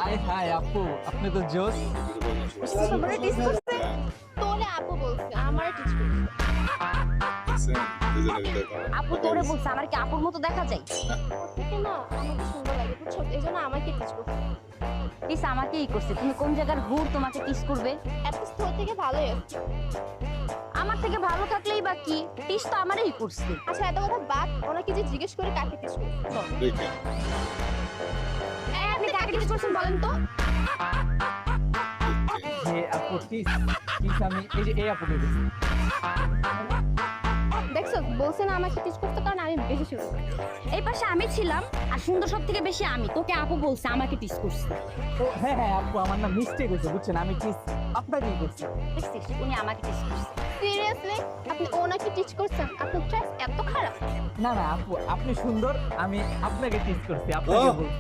আয় হায় আপু, আপনি তো জোস। তোরে টিচ করছে? তোরে আপু বলছে, আমারে টিচ করছে। আপু তোরে বলছে, আমার কি আপুর মতো দেখা যায়? আপনাকে না আমাকে সুন্দর লাগে, বুঝছো? এজন্য আমাকে টিচ করছে। টিস আমাকেই করছে। তুমি কোন জায়গার হুর তোমাকে টিস করবে? অ্যাটলিস্ট তোর থেকে ভালোই আছে। আমার থেকে ভালো থাকলেই বা কি, টিস তো আমারই করছে। আচ্ছা এত কথা বাদ, ওনাকে যে জিজ্ঞেস করে কাকে টিচ করছে। আপনি কাকে টিচ করছেন বলেন তো? যে আপু টিস টিস আমি এই যে এই আপুকে দিছি। দেখছো, বলছে না আমাকে টিচ করতে, কারণ আমি বেশি সুন্দর। এই পাশে আমি ছিলাম আর সুন্দর সব থেকে বেশি আমি। তোকে আপু বলছে, আমাকে টিস করছে। ও হ্যাঁ হ্যাঁ আপু, আমার না মিস্টেক হয়েছে বুঝছেন, আমি টিস আপনাকেই করছি। দেখছিস, উনি আমাকে টিস করছে। সিরিয়াসলি আপনি ওনাকে টিচ করছেন? আপনার চয়েস এত খারাপ? না না আপু, আপনি সুন্দর, আমি আপনাকে টিস করছি, আপনাকে বলছি।